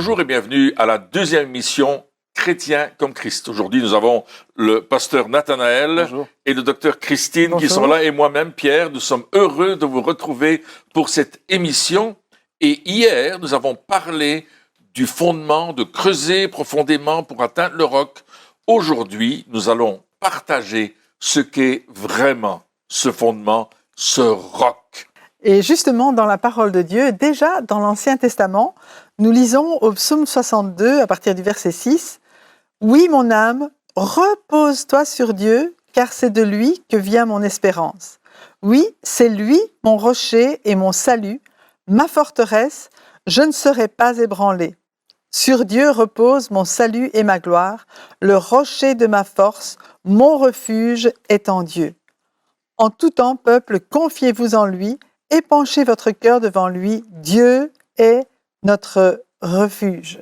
Bonjour et bienvenue à la deuxième émission Chrétien comme Christ. Aujourd'hui, nous avons le pasteur Nathanaël Bonjour. et le docteur Christine qui Bonjour. sont là et moi-même, Pierre. Nous sommes heureux de vous retrouver pour cette émission. Et hier, nous avons parlé du fondement, de creuser profondément pour atteindre le roc. Aujourd'hui, nous allons partager ce qu'est vraiment ce fondement, ce roc. Et justement, dans la parole de Dieu, déjà dans l'Ancien Testament, nous lisons au psaume 62, à partir du verset 6, « Oui, mon âme, repose-toi sur Dieu, car c'est de lui que vient mon espérance. Oui, c'est lui, mon rocher et mon salut, ma forteresse, je ne serai pas ébranlé. Sur Dieu repose mon salut et ma gloire, le rocher de ma force, mon refuge est en Dieu. En tout temps, peuple, confiez-vous en lui, épanchez votre cœur devant lui, Dieu est notre refuge. »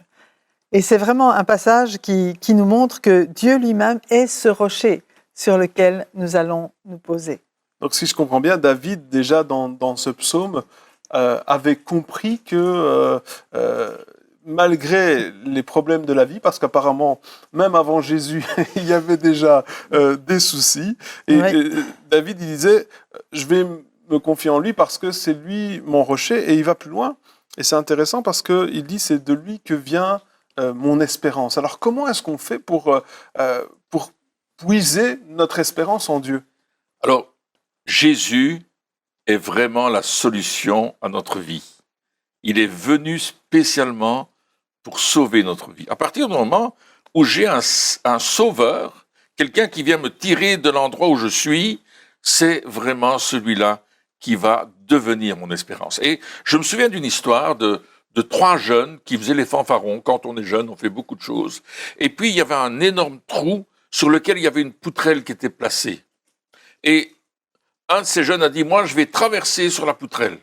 Et c'est vraiment un passage qui nous montre que Dieu lui-même est ce rocher sur lequel nous allons nous poser. Donc, si je comprends bien, David, déjà dans ce psaume, avait compris que malgré les problèmes de la vie, parce qu'apparemment, même avant Jésus, il y avait déjà des soucis, et David, il disait, je vais me confier en lui parce que c'est lui mon rocher, et il va plus loin. Et c'est intéressant parce qu'il dit, c'est de lui que vient mon espérance. Alors, comment est-ce qu'on fait pour puiser notre espérance en Dieu? Alors, Jésus est vraiment la solution à notre vie. Il est venu spécialement pour sauver notre vie. À partir du moment où j'ai un sauveur, quelqu'un qui vient me tirer de l'endroit où je suis, c'est vraiment celui-là qui va devenir mon espérance. Et je me souviens d'une histoire de trois jeunes qui faisaient les fanfarons. Quand on est jeune, on fait beaucoup de choses. Et puis, il y avait un énorme trou sur lequel il y avait une poutrelle qui était placée. Et un de ces jeunes a dit, moi, je vais traverser sur la poutrelle.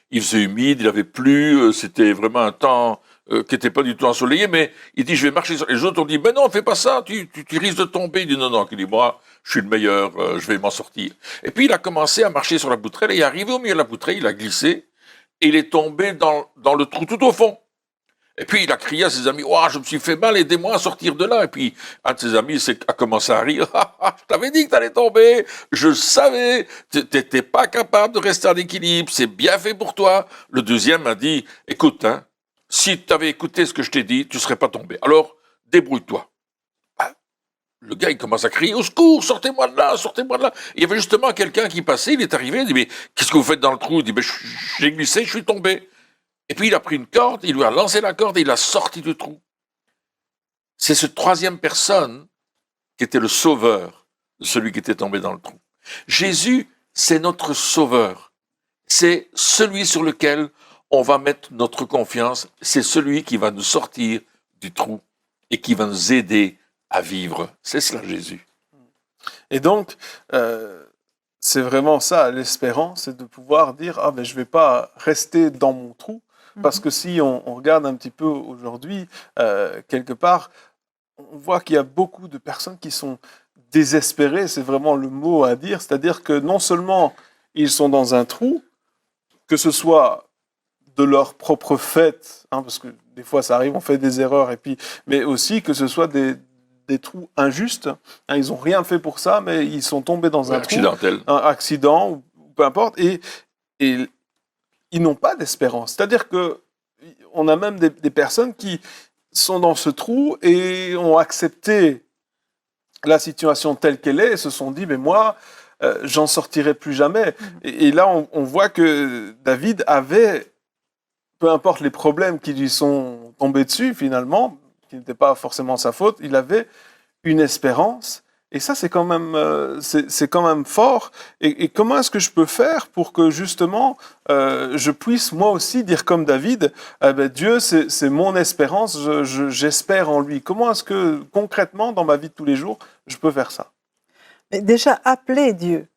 Il faisait humide, il avait plu, c'était vraiment un temps qui n'était pas du tout ensoleillé, mais il dit, je vais marcher sur... Les autres ont dit, mais non, fais pas ça, tu risques de tomber. Il dit, non, il dit, moi, je suis le meilleur, je vais m'en sortir. Et puis, il a commencé à marcher sur la poutrelle, et il est arrivé au milieu de la poutrelle, il a glissé, et il est tombé dans le trou tout au fond. Et puis, il a crié à ses amis, oh, je me suis fait mal, aidez-moi à sortir de là. Et puis, un de ses amis a commencé à rire, je t'avais dit que t'allais tomber, je savais, t'étais pas capable de rester en équilibre, c'est bien fait pour toi. Le deuxième a dit, écoute, si t'avais écouté ce que je t'ai dit, tu serais pas tombé. Alors, débrouille-toi. Le gars, il commence à crier, au secours, sortez-moi de là, sortez-moi de là. Il y avait justement quelqu'un qui passait, il est arrivé, il dit, mais qu'est-ce que vous faites dans le trou? Il dit, j'ai glissé, je suis tombé. Et puis il a pris une corde, il lui a lancé la corde et il a sorti du trou. C'est cette troisième personne qui était le sauveur de celui qui était tombé dans le trou. Jésus, c'est notre sauveur. C'est celui sur lequel on va mettre notre confiance. C'est celui qui va nous sortir du trou et qui va nous aider à vivre. C'est cela, Jésus. Et donc, c'est vraiment ça, l'espérance, c'est de pouvoir dire, je ne vais pas rester dans mon trou. Parce que si on regarde un petit peu aujourd'hui, quelque part, on voit qu'il y a beaucoup de personnes qui sont désespérées, c'est vraiment le mot à dire, c'est-à-dire que non seulement ils sont dans un trou, que ce soit de leur propre fait, parce que des fois ça arrive, on fait des erreurs, mais aussi que ce soit des trous injustes, ils n'ont rien fait pour ça, mais ils sont tombés dans un trou, un accident, ou peu importe, et ils n'ont pas d'espérance. C'est-à-dire qu'on a même des personnes qui sont dans ce trou et ont accepté la situation telle qu'elle est et se sont dit, mais moi, j'en sortirai plus jamais. Et là, on voit que David avait, peu importe les problèmes qui lui sont tombés dessus finalement, qui n'étaient pas forcément sa faute, il avait une espérance. Et ça, c'est quand même fort. Et comment est-ce que je peux faire pour que, justement, je puisse, moi aussi, dire comme David, Dieu, c'est mon espérance, j'espère en lui. Comment est-ce que, concrètement, dans ma vie de tous les jours, je peux faire ça? Mais déjà, appeler Dieu.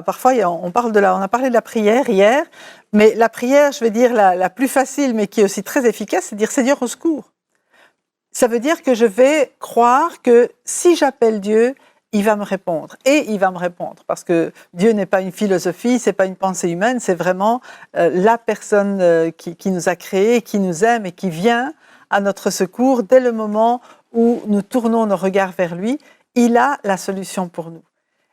Parfois, on a parlé de la prière hier, mais la prière, je vais dire, la plus facile, mais qui est aussi très efficace, c'est de dire « Seigneur, au secours ». Ça veut dire que je vais croire que si j'appelle Dieu, il va me répondre. Et il va me répondre. Parce que Dieu n'est pas une philosophie, ce n'est pas une pensée humaine, c'est vraiment la personne qui nous a créés, qui nous aime et qui vient à notre secours, dès le moment où nous tournons nos regards vers lui, il a la solution pour nous.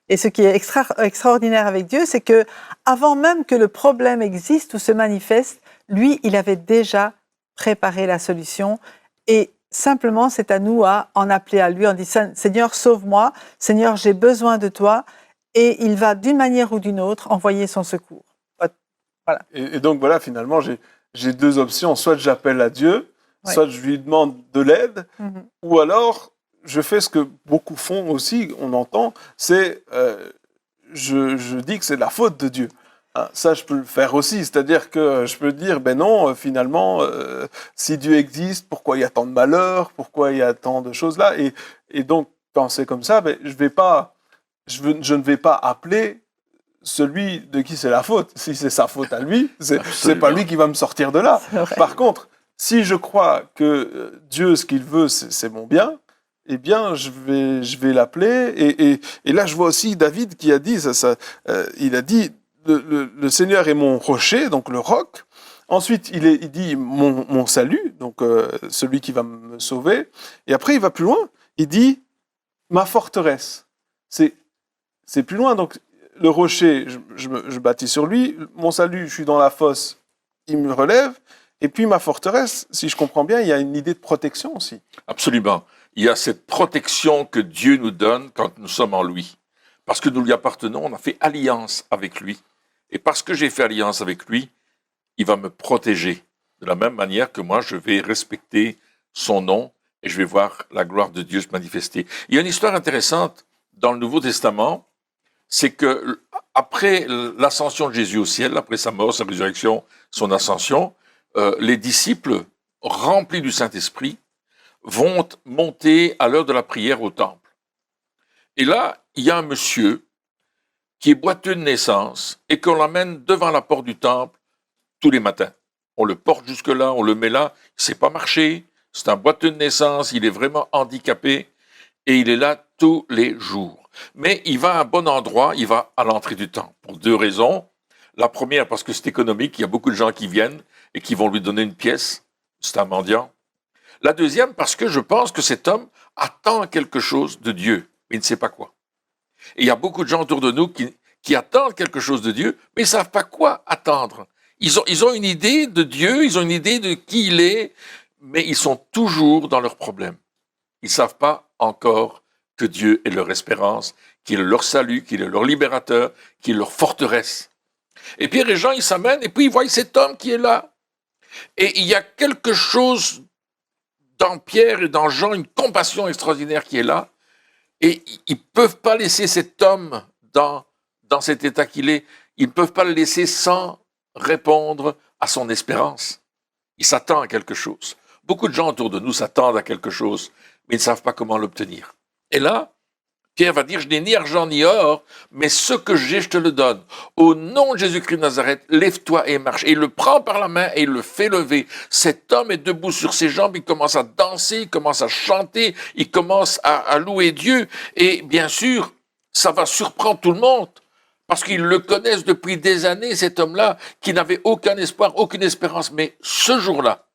Et ce qui est extraordinaire avec Dieu, c'est que avant même que le problème existe ou se manifeste, lui, il avait déjà préparé la solution. Et simplement, c'est à nous à en appeler à lui. On dit, Seigneur, sauve-moi. Seigneur, j'ai besoin de toi. Et il va, d'une manière ou d'une autre, envoyer son secours. Voilà. Et donc, voilà, finalement, j'ai deux options. Soit j'appelle à Dieu, Ouais. soit je lui demande de l'aide, Mhm. ou alors je fais ce que beaucoup font aussi, on entend, c'est je dis que c'est de la faute de Dieu. Hein, ça, je peux le faire aussi, c'est-à-dire que je peux dire, ben non, finalement, si Dieu existe, pourquoi il y a tant de malheurs, pourquoi il y a tant de choses là, et donc, quand c'est comme ça, ben, je ne vais pas appeler celui de qui c'est la faute. Si c'est sa faute à lui, c'est pas lui qui va me sortir de là. C'est vrai. Par contre, si je crois que Dieu, ce qu'il veut, c'est mon bien, eh bien, je vais l'appeler. Et là, je vois aussi David qui a dit, il a dit, le Seigneur est mon rocher, donc le roc. Ensuite, il dit mon salut, donc celui qui va me sauver. Et après, il va plus loin. Il dit ma forteresse. C'est plus loin. Donc, le rocher, je bâtis sur lui. Mon salut, je suis dans la fosse, il me relève. Et puis ma forteresse, si je comprends bien, il y a une idée de protection aussi. Absolument. Il y a cette protection que Dieu nous donne quand nous sommes en lui. Parce que nous lui appartenons, on a fait alliance avec lui. Et parce que j'ai fait alliance avec lui, il va me protéger. De la même manière que moi, je vais respecter son nom et je vais voir la gloire de Dieu se manifester. Il y a une histoire intéressante dans le Nouveau Testament, c'est que après l'ascension de Jésus au ciel, après sa mort, sa résurrection, son ascension, les disciples, remplis du Saint-Esprit, vont monter à l'heure de la prière au temple. Et là, il y a un monsieur qui est boiteux de naissance et qu'on l'amène devant la porte du temple tous les matins. On le porte jusque-là, on le met là, il ne sait pas marcher, c'est un boiteux de naissance, il est vraiment handicapé et il est là tous les jours. Mais il va à un bon endroit, il va à l'entrée du temple pour deux raisons. La première, parce que c'est économique, il y a beaucoup de gens qui viennent et qui vont lui donner une pièce, c'est un mendiant. La deuxième, parce que je pense que cet homme attend quelque chose de Dieu, mais il ne sait pas quoi. Et il y a beaucoup de gens autour de nous qui attendent quelque chose de Dieu, mais ils ne savent pas quoi attendre. Ils ont une idée de Dieu, ils ont une idée de qui il est, mais ils sont toujours dans leurs problèmes. Ils ne savent pas encore que Dieu est leur espérance, qu'il est leur salut, qu'il est leur libérateur, qu'il est leur forteresse. Et Pierre et Jean, ils s'amènent, et puis ils voient cet homme qui est là. Et il y a quelque chose dans Pierre et dans Jean, une compassion extraordinaire qui est là. Et ils ne peuvent pas laisser cet homme dans cet état qu'il est. Ils ne peuvent pas le laisser sans répondre à son espérance. Il s'attend à quelque chose. Beaucoup de gens autour de nous s'attendent à quelque chose, mais ils ne savent pas comment l'obtenir. Et là, Pierre va dire, je n'ai ni argent ni or, mais ce que j'ai, je te le donne. Au nom de Jésus-Christ de Nazareth, lève-toi et marche. Et il le prend par la main et il le fait lever. Cet homme est debout sur ses jambes, il commence à danser, il commence à chanter, il commence à louer Dieu. Et bien sûr, ça va surprendre tout le monde, parce qu'ils le connaissent depuis des années, cet homme-là, qui n'avait aucun espoir, aucune espérance. Mais ce jour-là,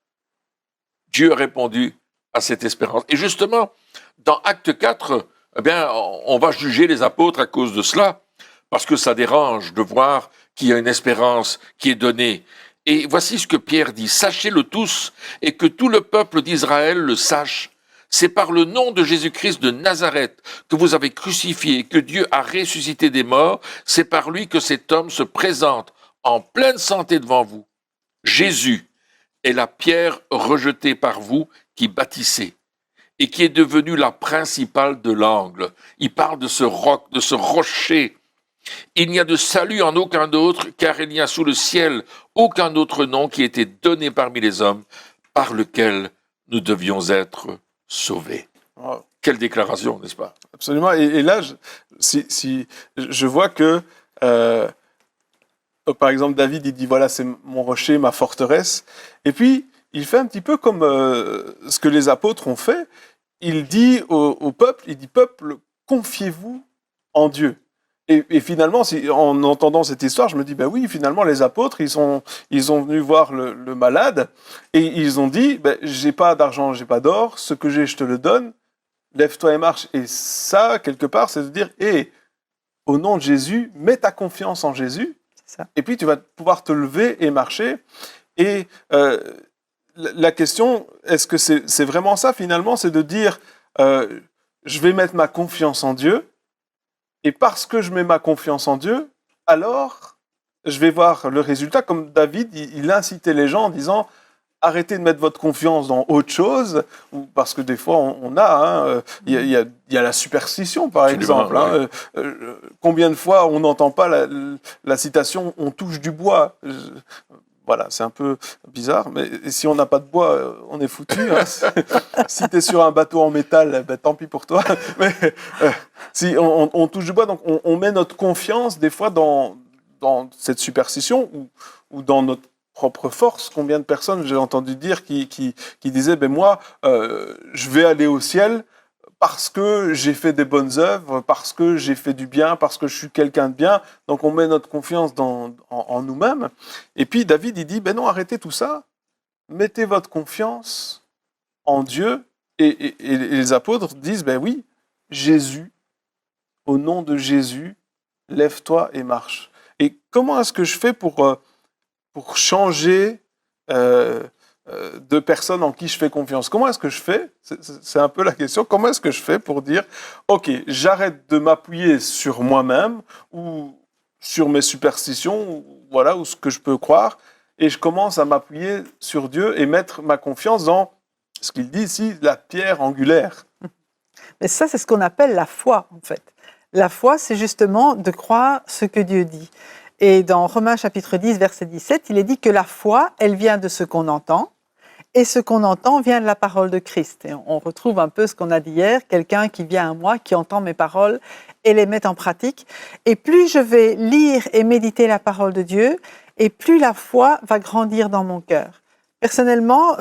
Dieu a répondu à cette espérance. Et justement, dans Acte 4, eh bien, on va juger les apôtres à cause de cela, parce que ça dérange de voir qu'il y a une espérance qui est donnée. Et voici ce que Pierre dit, sachez-le tous, et que tout le peuple d'Israël le sache. C'est par le nom de Jésus-Christ de Nazareth que vous avez crucifié, que Dieu a ressuscité des morts. C'est par lui que cet homme se présente en pleine santé devant vous. Jésus est la pierre rejetée par vous qui bâtissez et qui est devenue la principale de l'angle. Il parle de ce roc, de ce rocher. Il n'y a de salut en aucun autre, car il n'y a sous le ciel aucun autre nom qui ait été donné parmi les hommes par lequel nous devions être sauvés. Wow. Quelle déclaration, n'est-ce pas? Absolument. Et là, je vois que, par exemple, David, il dit, voilà, c'est mon rocher, ma forteresse. Et puis, il fait un petit peu comme ce que les apôtres ont fait. Il dit au peuple, il dit, peuple, confiez-vous en Dieu. Et finalement, en entendant cette histoire, je me dis, ben oui, finalement, les apôtres, ils sont venus voir le malade et ils ont dit, ben, j'ai pas d'argent, j'ai pas d'or, ce que j'ai, je te le donne, lève-toi et marche. Et ça, quelque part, c'est de dire, au nom de Jésus, mets ta confiance en Jésus, C'est ça. et puis tu vas pouvoir te lever et marcher. Et la question, est-ce que c'est vraiment ça, finalement, c'est de dire, je vais mettre ma confiance en Dieu, et parce que je mets ma confiance en Dieu, alors je vais voir le résultat. Comme David, il incitait les gens en disant arrêtez de mettre votre confiance dans autre chose, parce que des fois on a, il y a la superstition par Absolument, exemple. Hein, combien de fois on n'entend pas la citation on touche du bois. Voilà, c'est un peu bizarre, mais si on n'a pas de bois, on est foutu. Hein. Si tu es sur un bateau en métal, ben, tant pis pour toi. Mais si on touche du bois, donc on met notre confiance des fois dans cette superstition ou dans notre propre force. Combien de personnes j'ai entendu dire qui disaient ben moi, je vais aller au ciel parce que j'ai fait des bonnes œuvres, parce que j'ai fait du bien, parce que je suis quelqu'un de bien. Donc on met notre confiance en nous-mêmes. Et puis David, il dit, ben non, arrêtez tout ça. Mettez votre confiance en Dieu. Et les apôtres disent, ben oui, Jésus, au nom de Jésus, lève-toi et marche. Et comment est-ce que je fais pour changer de personnes en qui je fais confiance? Comment est-ce que je fais? C'est un peu la question. Comment est-ce que je fais pour dire, OK, j'arrête de m'appuyer sur moi-même ou sur mes superstitions, ou ce que je peux croire, et je commence à m'appuyer sur Dieu et mettre ma confiance dans ce qu'il dit ici, la pierre angulaire. Mais ça, c'est ce qu'on appelle la foi, en fait. La foi, c'est justement de croire ce que Dieu dit. Et dans Romains chapitre 10, verset 17, il est dit que la foi, elle vient de ce qu'on entend, et ce qu'on entend vient de la parole de Christ. Et on retrouve un peu ce qu'on a dit hier, quelqu'un qui vient à moi, qui entend mes paroles et les met en pratique. Et plus je vais lire et méditer la parole de Dieu, et plus la foi va grandir dans mon cœur. Personnellement,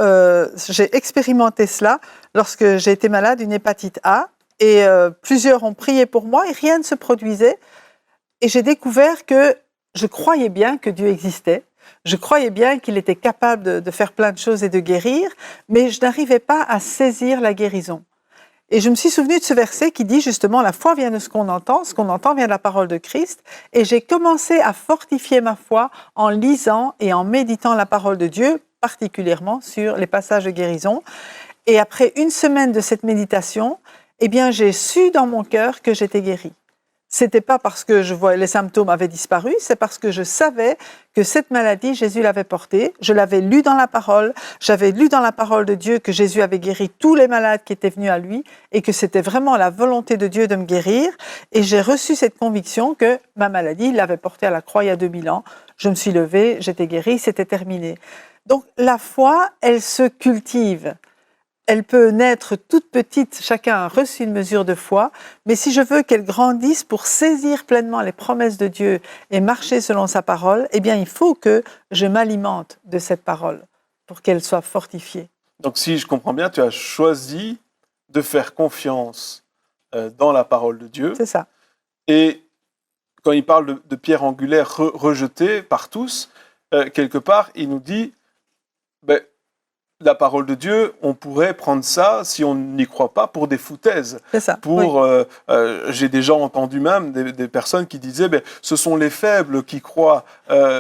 j'ai expérimenté cela lorsque j'ai été malade d'une hépatite A, et plusieurs ont prié pour moi, et rien ne se produisait. Et j'ai découvert que je croyais bien que Dieu existait. Je croyais bien qu'il était capable de faire plein de choses et de guérir, mais je n'arrivais pas à saisir la guérison. Et je me suis souvenue de ce verset qui dit justement, la foi vient de ce qu'on entend vient de la parole de Christ. Et j'ai commencé à fortifier ma foi en lisant et en méditant la parole de Dieu, particulièrement sur les passages de guérison. Et après une semaine de cette méditation, eh bien, j'ai su dans mon cœur que j'étais guérie. C'était pas parce que je voyais les symptômes avaient disparu, c'est parce que je savais que cette maladie, Jésus l'avait portée. Je l'avais lu dans la parole. J'avais lu dans la parole de Dieu que Jésus avait guéri tous les malades qui étaient venus à lui et que c'était vraiment la volonté de Dieu de me guérir. Et j'ai reçu cette conviction que ma maladie, il l'avait portée à la croix il y a 2000 ans. Je me suis levée, j'étais guérie, c'était terminé. Donc la foi, elle se cultive. Elle peut naître toute petite, chacun a reçu une mesure de foi, mais si je veux qu'elle grandisse pour saisir pleinement les promesses de Dieu et marcher selon sa parole, eh bien il faut que je m'alimente de cette parole pour qu'elle soit fortifiée. Donc si je comprends bien, tu as choisi de faire confiance dans la parole de Dieu. C'est ça. Et quand il parle de pierre angulaire rejetée par tous, quelque part, il nous dit, ben, la parole de Dieu, on pourrait prendre ça, si on n'y croit pas, pour des foutaises. C'est ça. J'ai déjà entendu même des personnes qui disaient ce sont les faibles qui croient,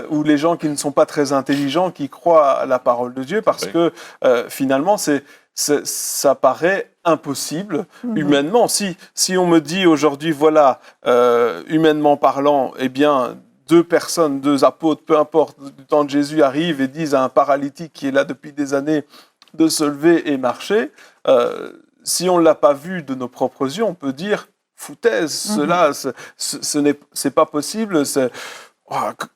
ou les gens qui ne sont pas très intelligents qui croient à la parole de Dieu, parce que finalement, ça paraît impossible humainement. Si on me dit aujourd'hui, voilà, humainement parlant, eh bien, deux apôtres, peu importe, du temps de Jésus, arrivent et disent à un paralytique qui est là depuis des années de se lever et marcher, si on ne l'a pas vu de nos propres yeux, on peut dire foutaise, cela, c'est pas possible.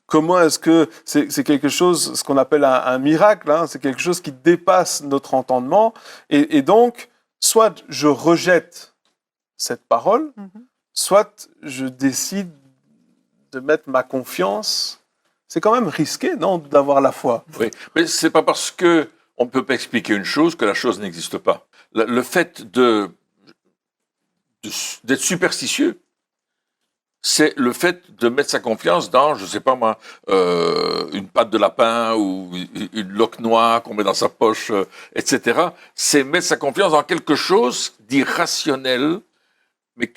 Comment est-ce que c'est quelque chose, ce qu'on appelle un miracle, hein, c'est quelque chose qui dépasse notre entendement, et donc, soit je rejette cette parole, soit je décide de mettre ma confiance. C'est quand même risqué, non, d'avoir la foi. Oui, mais c'est pas parce que on ne peut pas expliquer une chose que la chose n'existe pas. Le fait d'être superstitieux, c'est le fait de mettre sa confiance dans, je sais pas moi, une patte de lapin ou une loque noire qu'on met dans sa poche, etc. C'est mettre sa confiance dans quelque chose d'irrationnel, mais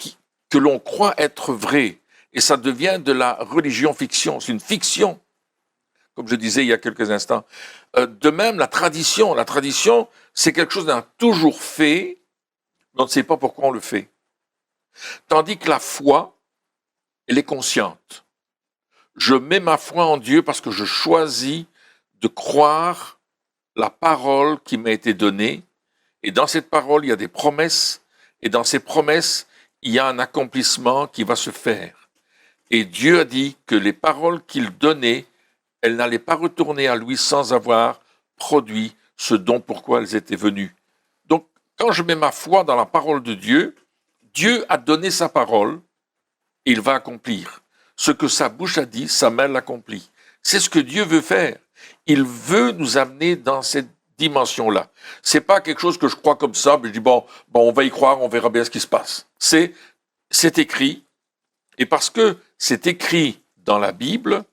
que l'on croit être vrai. Et ça devient de la religion-fiction. C'est une fiction, comme je disais il y a quelques instants. De même, la tradition, c'est quelque chose d'un toujours fait, mais on ne sait pas pourquoi on le fait. Tandis que la foi, elle est consciente. Je mets ma foi en Dieu parce que je choisis de croire la parole qui m'a été donnée. Et dans cette parole, il y a des promesses. Et dans ces promesses, il y a un accomplissement qui va se faire. Et Dieu a dit que les paroles qu'il donnait, elles n'allaient pas retourner à lui sans avoir produit ce dont pourquoi elles étaient venues. Donc, quand je mets ma foi dans la parole de Dieu, Dieu a donné sa parole, et il va accomplir. Ce que sa bouche a dit, sa main l'accomplit. C'est ce que Dieu veut faire. Il veut nous amener dans cette dimension-là. C'est pas quelque chose que je crois comme ça, mais je dis bon, on va y croire, on verra bien ce qui se passe. C'est écrit, et parce que c'est écrit dans la Bible,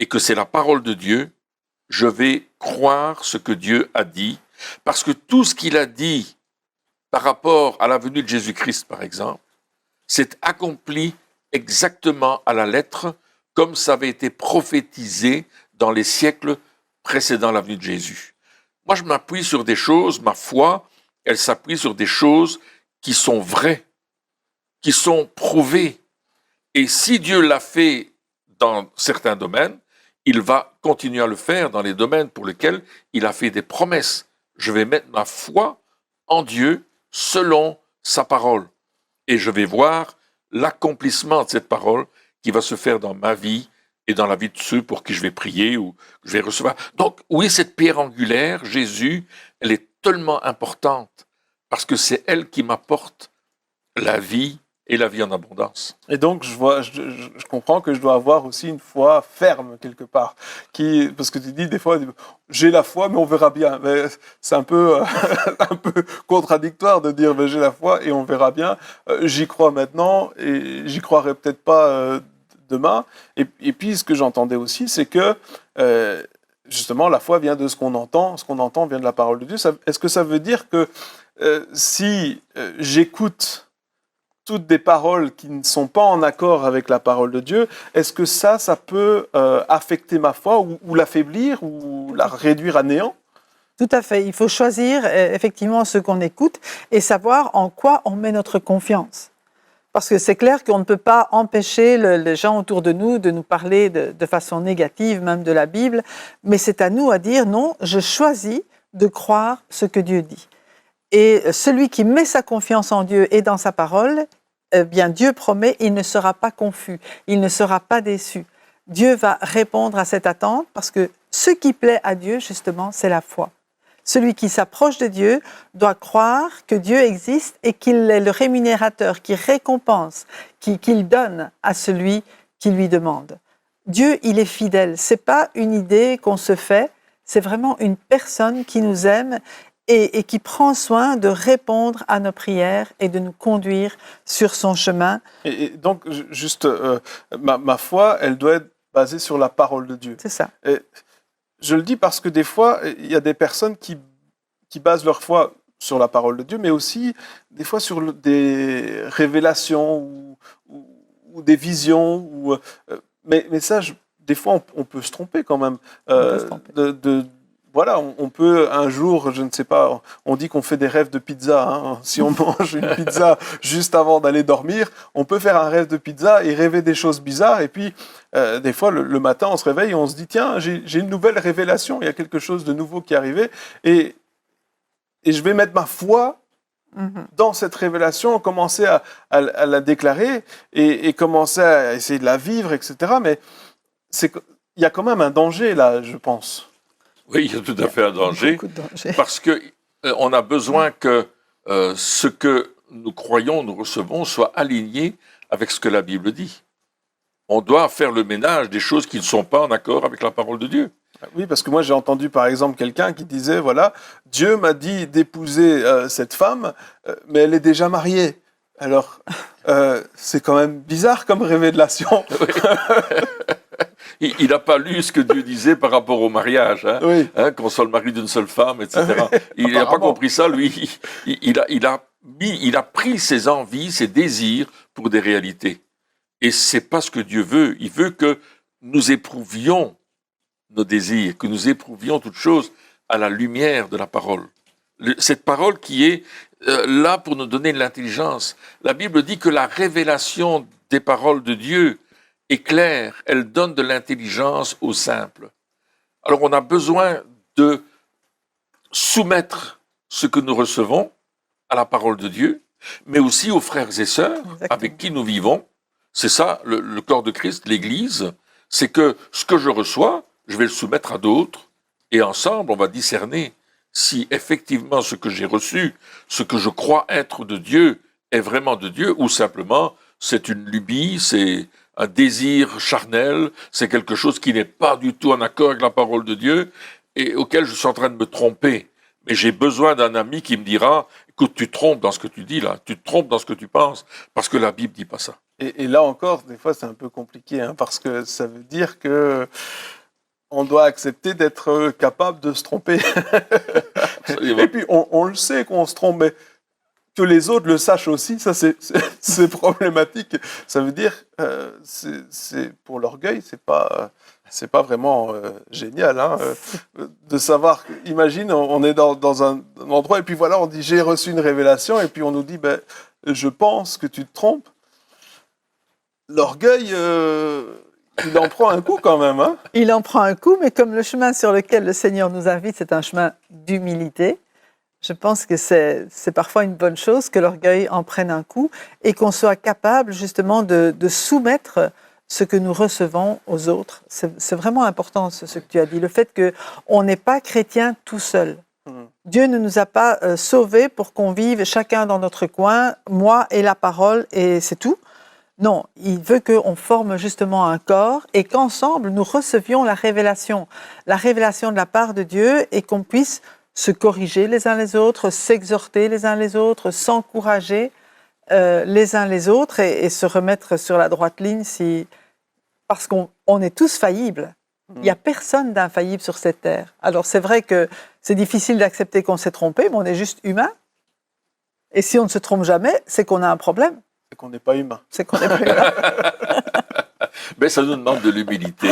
et que c'est la parole de Dieu, je vais croire ce que Dieu a dit, parce que tout ce qu'il a dit par rapport à la venue de Jésus-Christ, par exemple, c'est accompli exactement à la lettre, comme ça avait été prophétisé dans les siècles précédant la venue de Jésus. Moi, je m'appuie sur des choses, ma foi, elle s'appuie sur des choses qui sont vraies, qui sont prouvées. Et si Dieu l'a fait dans certains domaines, il va continuer à le faire dans les domaines pour lesquels il a fait des promesses. Je vais mettre ma foi en Dieu selon sa parole. Et je vais voir l'accomplissement de cette parole qui va se faire dans ma vie et dans la vie de ceux pour qui je vais prier ou que je vais recevoir. Donc, oui, cette pierre angulaire, Jésus, elle est tellement importante parce que c'est elle qui m'apporte la vie et la vie en abondance. Et donc, je comprends que je dois avoir aussi une foi ferme quelque part. Parce que tu dis des fois, j'ai la foi, mais on verra bien. Mais c'est un peu, un peu contradictoire de dire j'ai la foi et on verra bien. J'y crois maintenant et j'y croirai peut-être pas demain. Et puis, ce que j'entendais aussi, c'est que justement, la foi vient de ce qu'on entend. Ce qu'on entend vient de la parole de Dieu. Est-ce que ça veut dire que si j'écoute toutes des paroles qui ne sont pas en accord avec la parole de Dieu, est-ce que ça peut affecter ma foi ou l'affaiblir ou la réduire à néant? Tout à fait. Il faut choisir effectivement ce qu'on écoute et savoir en quoi on met notre confiance. Parce que c'est clair qu'on ne peut pas empêcher les gens autour de nous parler de façon négative, même de la Bible, mais c'est à nous à dire non, je choisis de croire ce que Dieu dit. Et celui qui met sa confiance en Dieu et dans sa parole, eh bien Dieu promet, il ne sera pas confus, il ne sera pas déçu. Dieu va répondre à cette attente parce que ce qui plaît à Dieu, justement, c'est la foi. Celui qui s'approche de Dieu doit croire que Dieu existe et qu'il est le rémunérateur, qui récompense, qu'il donne à celui qui lui demande. Dieu, il est fidèle. Ce n'est pas une idée qu'on se fait, c'est vraiment une personne qui nous aime et qui prend soin de répondre à nos prières et de nous conduire sur son chemin. Et donc, juste, ma foi, elle doit être basée sur la parole de Dieu. C'est ça. Et je le dis parce que des fois, il y a des personnes qui basent leur foi sur la parole de Dieu, mais aussi des fois sur des révélations ou des visions. Mais ça, des fois, on peut se tromper quand même. On peut se tromper. Voilà, on peut un jour, je ne sais pas, on dit qu'on fait des rêves de pizza. Hein. Si on mange une pizza juste avant d'aller dormir, on peut faire un rêve de pizza et rêver des choses bizarres. Et puis, des fois, le matin, on se réveille et on se dit, tiens, j'ai une nouvelle révélation, il y a quelque chose de nouveau qui est arrivé. Et je vais mettre ma foi dans cette révélation, commencer à la déclarer et commencer à essayer de la vivre, etc. Mais il y a quand même un danger là, je pense. Oui, il y a tout à fait un danger, parce qu'on a besoin que ce que nous croyons, nous recevons, soit aligné avec ce que la Bible dit. On doit faire le ménage des choses qui ne sont pas en accord avec la parole de Dieu. Oui, parce que moi j'ai entendu par exemple quelqu'un qui disait, voilà, Dieu m'a dit d'épouser cette femme, mais elle est déjà mariée. Alors, c'est quand même bizarre comme révélation. Il n'a pas lu ce que Dieu disait par rapport au mariage, hein, Oui. qu'on soit le mari d'une seule femme, etc. Il n'a pas Apparemment. compris ça, lui. Il a pris ses envies, ses désirs pour des réalités. Et c'est pas ce que Dieu veut. Il veut que nous éprouvions nos désirs, que nous éprouvions toutes choses à la lumière de la parole. Cette parole qui est là pour nous donner de l'intelligence. La Bible dit que la révélation des paroles de Dieu est claire, elle donne de l'intelligence aux simples. Alors on a besoin de soumettre ce que nous recevons à la parole de Dieu, mais aussi aux frères et sœurs Exactement. avec qui nous vivons. C'est ça, le corps de Christ, l'Église, c'est que ce que je reçois, je vais le soumettre à d'autres, et ensemble, on va discerner si effectivement ce que j'ai reçu, ce que je crois être de Dieu, est vraiment de Dieu, ou simplement c'est une lubie, c'est un désir charnel, c'est quelque chose qui n'est pas du tout en accord avec la parole de Dieu, et auquel je suis en train de me tromper. Mais j'ai besoin d'un ami qui me dira, écoute, tu te trompes dans ce que tu dis là, tu te trompes dans ce que tu penses, parce que la Bible dit pas ça. Et là encore, des fois, c'est un peu compliqué, hein, parce que ça veut dire que on doit accepter d'être capable de se tromper. Et puis, on le sait qu'on se trompe, mais que les autres le sachent aussi, ça, c'est problématique. Ça veut dire, c'est pour l'orgueil, c'est pas vraiment génial, hein, de savoir. Imagine, on est dans un endroit et puis voilà, on dit j'ai reçu une révélation et puis on nous dit ben je pense que tu te trompes. L'orgueil, il en prend un coup quand même, hein. Il en prend un coup, mais comme le chemin sur lequel le Seigneur nous invite, c'est un chemin d'humilité, je pense que c'est parfois une bonne chose que l'orgueil en prenne un coup et qu'on soit capable justement de soumettre ce que nous recevons aux autres. C'est vraiment important ce que tu as dit, le fait qu'on n'est pas chrétien tout seul. Dieu ne nous a pas sauvés pour qu'on vive chacun dans notre coin, moi et la parole, et c'est tout. Non, il veut qu'on forme justement un corps et qu'ensemble nous recevions la révélation de la part de Dieu et qu'on puisse se corriger les uns les autres, s'exhorter les uns les autres, s'encourager les uns les autres et se remettre sur la droite ligne parce qu'on est tous faillibles. Il n'y a personne d'infaillible sur cette terre. Alors c'est vrai que c'est difficile d'accepter qu'on s'est trompé, mais on est juste humain. Et si on ne se trompe jamais, c'est qu'on a un problème. C'est qu'on n'est pas humain. C'est qu'on n'est pas humain. Mais ça nous demande de l'humilité.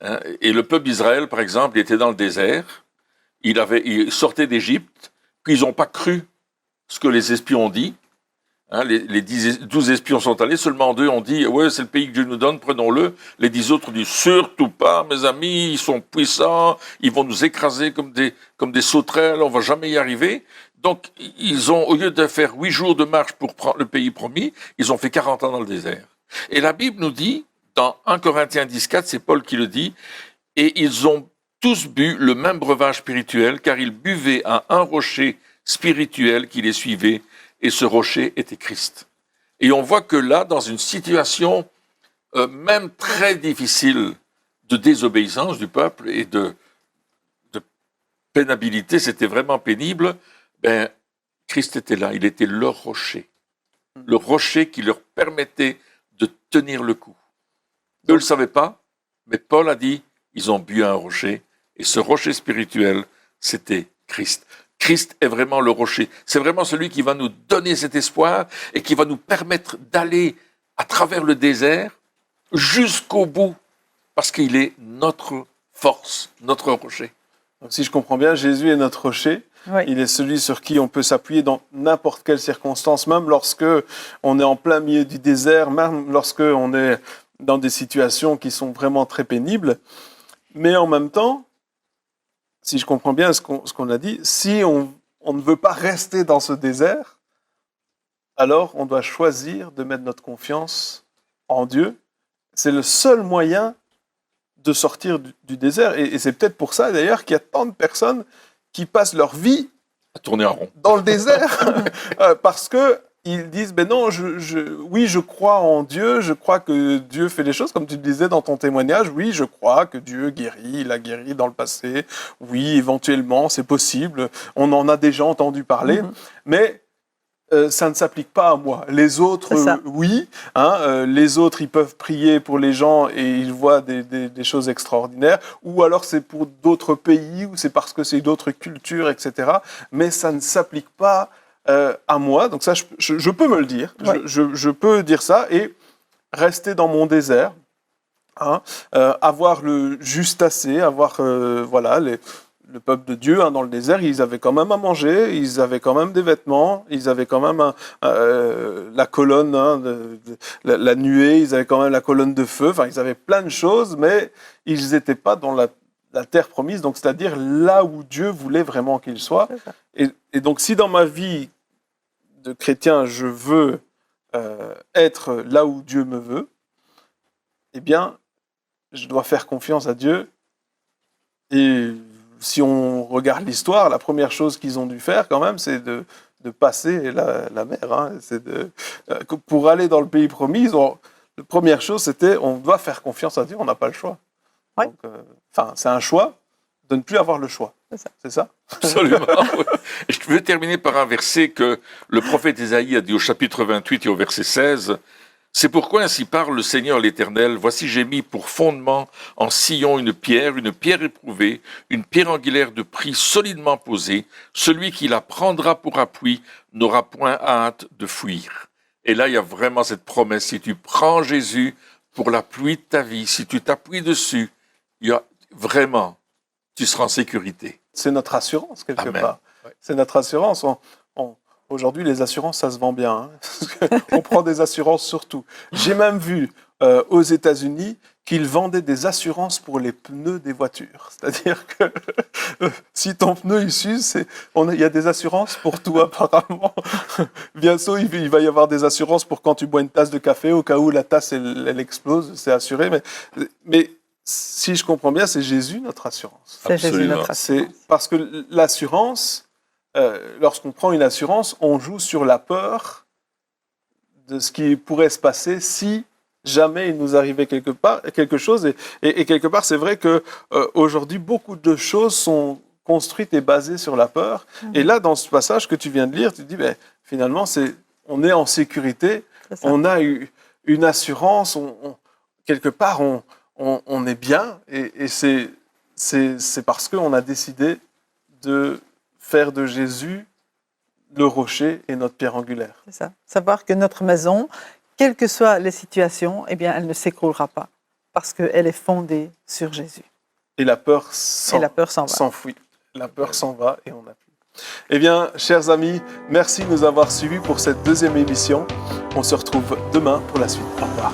Hein. Et le peuple d'Israël, par exemple, il était dans le désert, il sortait d'Égypte, puis ils n'ont pas cru ce que les espions ont dit. Hein, les 12 espions sont allés, seulement 2 ont dit « Ouais, c'est le pays que Dieu nous donne, prenons-le ». Les 10 autres ont dit « Surtout pas, mes amis, ils sont puissants, ils vont nous écraser comme des sauterelles, on ne va jamais y arriver ». Donc, ils ont, au lieu de faire 8 jours de marche pour prendre le pays promis, ils ont fait 40 ans dans le désert. Et la Bible nous dit, dans 1 Corinthiens 10,4, c'est Paul qui le dit, « Et ils ont tous bu le même breuvage spirituel, car ils buvaient à un rocher spirituel qui les suivait, et ce rocher était Christ. » Et on voit que là, dans une situation même très difficile de désobéissance du peuple et de pénibilité, c'était vraiment pénible, ben, Christ était là, il était leur rocher. Le rocher qui leur permettait de tenir le coup. Eux ne le savaient pas, mais Paul a dit, ils ont bu un rocher, et ce rocher spirituel, c'était Christ. Christ est vraiment le rocher. C'est vraiment celui qui va nous donner cet espoir et qui va nous permettre d'aller à travers le désert jusqu'au bout, parce qu'il est notre force, notre rocher. Donc, si je comprends bien, Jésus est notre rocher. Oui. Il est celui sur qui on peut s'appuyer dans n'importe quelle circonstance, même lorsque on est en plein milieu du désert, même lorsque on est dans des situations qui sont vraiment très pénibles. Mais en même temps, si je comprends bien ce qu'on a dit, si on ne veut pas rester dans ce désert, alors on doit choisir de mettre notre confiance en Dieu. C'est le seul moyen de sortir du désert. Et c'est peut-être pour ça, d'ailleurs, qu'il y a tant de personnes qui passent leur vie À tourner en rond. dans le désert parce qu'ils disent ben non, oui, je crois en Dieu, je crois que Dieu fait les choses, comme tu le disais dans ton témoignage, oui, je crois que Dieu guérit, il a guéri dans le passé, oui, éventuellement, c'est possible, on en a déjà entendu parler, mais ça ne s'applique pas à moi. Les autres, oui. Les autres, ils peuvent prier pour les gens et ils voient des choses extraordinaires. Ou alors c'est pour d'autres pays, ou c'est parce que c'est d'autres cultures, etc. Mais ça ne s'applique pas à moi. Donc ça, je peux me le dire. Oui. Je peux dire ça et rester dans mon désert. Avoir le juste assez, avoir le peuple de Dieu dans le désert, ils avaient quand même à manger, ils avaient quand même des vêtements, ils avaient quand même la colonne, la nuée, ils avaient quand même la colonne de feu, enfin ils avaient plein de choses, mais ils n'étaient pas dans la terre promise, donc c'est-à-dire là où Dieu voulait vraiment qu'ils soient. Et donc si dans ma vie de chrétien, je veux être là où Dieu me veut, eh bien, je dois faire confiance à Dieu. Et si on regarde l'histoire, la première chose qu'ils ont dû faire quand même, c'est de passer la mer. Pour aller dans le pays promis, la première chose, c'était on doit faire confiance à Dieu, on n'a pas le choix. Oui. Donc, c'est un choix de ne plus avoir le choix. C'est ça? Absolument. Oui. Et je veux terminer par un verset que le prophète Ésaïe a dit au chapitre 28 et au verset 16. C'est pourquoi ainsi parle le Seigneur l'Éternel. Voici, j'ai mis pour fondement en Sion une pierre éprouvée, une pierre angulaire de prix solidement posée. Celui qui la prendra pour appui n'aura point hâte de fuir. Et là, il y a vraiment cette promesse. Si tu prends Jésus pour l'appui de ta vie, si tu t'appuies dessus, vraiment, tu seras en sécurité. C'est notre assurance, quelque Amen. part. Ouais. C'est notre assurance. Aujourd'hui, les assurances, ça se vend bien. On prend des assurances sur tout. J'ai même vu aux États-Unis qu'ils vendaient des assurances pour les pneus des voitures. C'est-à-dire que si ton pneu il s'use, il y a des assurances pour tout apparemment. Bientôt, il va y avoir des assurances pour quand tu bois une tasse de café, au cas où la tasse elle explose, c'est assuré. Mais si je comprends bien, c'est Jésus notre assurance. C'est Jésus notre assurance. C'est parce que l'assurance, lorsqu'on prend une assurance, on joue sur la peur de ce qui pourrait se passer si jamais il nous arrivait quelque chose. Et quelque part, c'est vrai qu'aujourd'hui, beaucoup de choses sont construites et basées sur la peur. Et là, dans ce passage que tu viens de lire, tu te dis, finalement, on est en sécurité, on a une assurance, quelque part, on est bien. Et c'est parce qu'on a décidé de faire de Jésus le rocher et notre pierre angulaire. C'est ça. Savoir que notre maison, quelles que soient les situations, eh bien, elle ne s'écroulera pas parce qu'elle est fondée sur Jésus. Et la peur s'enfuit. La peur s'en va et on n'a plus. Eh bien, chers amis, merci de nous avoir suivis pour cette deuxième émission. On se retrouve demain pour la suite. Au revoir.